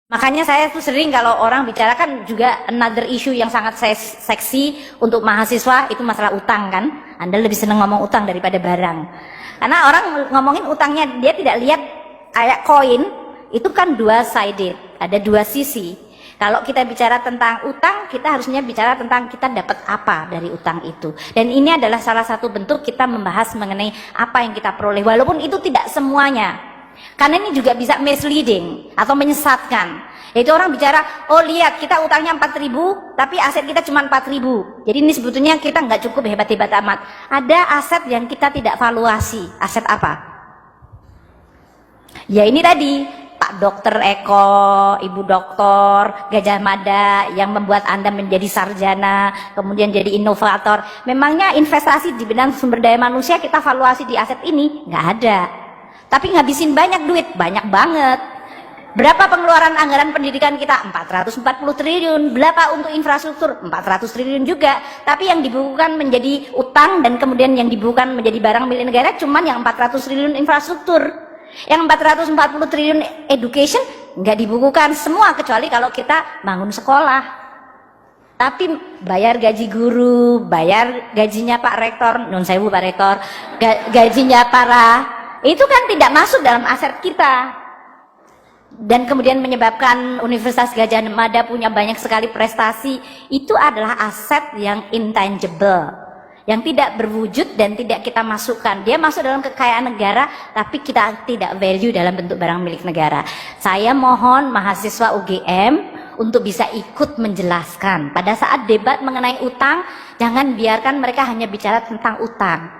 Makanya saya tuh sering kalau orang bicara kan juga another issue yang sangat seksi untuk mahasiswa itu masalah utang kan. Anda lebih senang ngomong utang daripada barang. Karena orang ngomongin utangnya dia tidak lihat kayak koin itu kan dua sided, ada dua sisi. Kalau kita bicara tentang utang, kita harusnya bicara tentang kita dapat apa dari utang itu. Dan ini adalah salah satu bentuk kita membahas mengenai apa yang kita peroleh, walaupun itu tidak semuanya. Karena ini juga bisa misleading atau menyesatkan. Yaitu orang bicara, oh lihat kita utangnya 4.000, tapi aset kita cuma 4.000. Jadi ini sebetulnya kita nggak cukup hebat-hebat amat. Ada aset yang kita tidak valuasi. Aset apa? Ya ini tadi, Pak Dokter Eko, Ibu Doktor, Gajah Mada yang membuat Anda menjadi sarjana, kemudian jadi inovator. Memangnya investasi di bidang sumber daya manusia kita valuasi di aset ini? Nggak ada. Tapi ngabisin banyak duit, banyak banget. Berapa pengeluaran anggaran pendidikan kita? 440 triliun. Berapa untuk infrastruktur? 400 triliun juga. Tapi yang dibukukan menjadi utang dan kemudian yang dibukukan menjadi barang milik negara cuman yang 400 triliun infrastruktur. Yang 440 triliun education nggak dibukukan semua kecuali kalau kita bangun sekolah. Tapi bayar gaji guru, bayar gajinya Pak Rektor, nun sewu Pak Rektor, gajinya para itu kan tidak masuk dalam aset kita, dan kemudian menyebabkan Universitas Gajah Mada punya banyak sekali prestasi. Itu adalah aset yang intangible, yang tidak berwujud dan tidak kita masukkan. Dia masuk dalam kekayaan negara tapi kita tidak value dalam bentuk barang milik negara. Saya mohon mahasiswa UGM untuk bisa ikut menjelaskan pada saat debat mengenai utang. Jangan biarkan mereka hanya bicara tentang utang,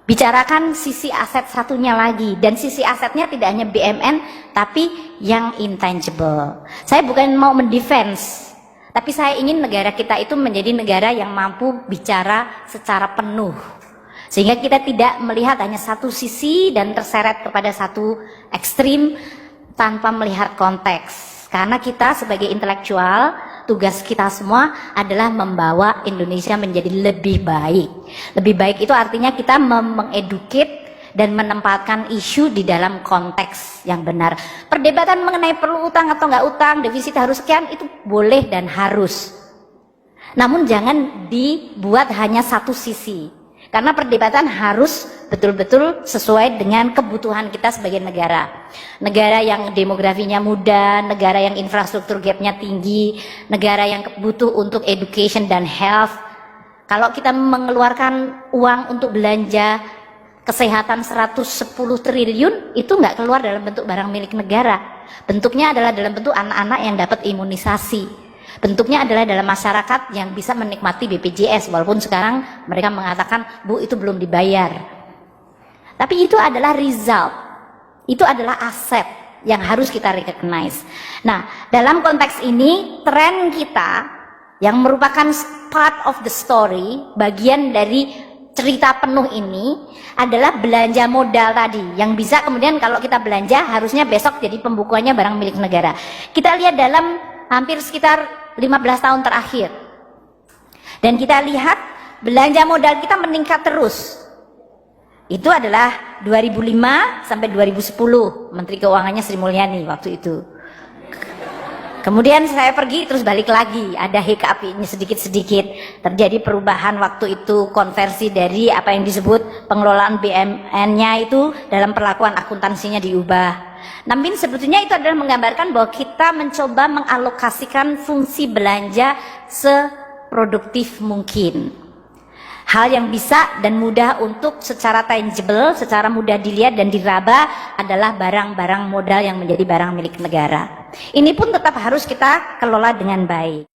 bicarakan sisi aset satunya lagi, dan sisi asetnya tidak hanya BMN tapi yang intangible. Saya bukan mau mendefense, tapi saya ingin negara kita itu menjadi negara yang mampu bicara secara penuh, sehingga kita tidak melihat hanya satu sisi dan terseret kepada satu ekstrim tanpa melihat konteks. Karena kita sebagai intelektual, tugas kita semua adalah membawa Indonesia menjadi lebih baik. Lebih baik itu artinya kita mengeduket dan menempatkan isu di dalam konteks yang benar. Perdebatan mengenai perlu utang atau nggak utang, defisit harus sekian, itu boleh dan harus. Namun jangan dibuat hanya satu sisi. Karena perdebatan harus betul-betul sesuai dengan kebutuhan kita sebagai negara. Negara yang demografinya muda, negara yang infrastruktur gapnya tinggi, negara yang butuh untuk education dan health. Kalau kita mengeluarkan uang untuk belanja kesehatan 110 triliun, itu nggak keluar dalam bentuk barang milik negara. Bentuknya adalah dalam bentuk anak-anak yang dapat imunisasi. Bentuknya adalah dalam masyarakat yang bisa menikmati BPJS, walaupun sekarang mereka mengatakan, Bu, itu belum dibayar. Tapi itu adalah result, itu adalah aset yang harus kita recognize. Nah, dalam konteks ini, tren kita yang merupakan part of the story, bagian dari cerita penuh ini adalah belanja modal tadi, yang bisa kemudian kalau kita belanja harusnya besok jadi pembukuannya barang milik negara. Kita lihat dalam hampir sekitar 15 tahun terakhir, dan kita lihat belanja modal kita meningkat terus. Itu adalah 2005 sampai 2010, Menteri Keuangannya Sri Mulyani waktu itu. Kemudian saya pergi terus balik lagi, ada hiccup-nya sedikit-sedikit, terjadi perubahan waktu itu, konversi dari apa yang disebut pengelolaan BMN-nya itu dalam perlakuan akuntansinya diubah. Namun sebetulnya itu adalah menggambarkan bahwa kita mencoba mengalokasikan fungsi belanja seproduktif mungkin. Hal yang bisa dan mudah untuk secara tangible, secara mudah dilihat dan diraba adalah barang-barang modal yang menjadi barang milik negara. Ini pun tetap harus kita kelola dengan baik.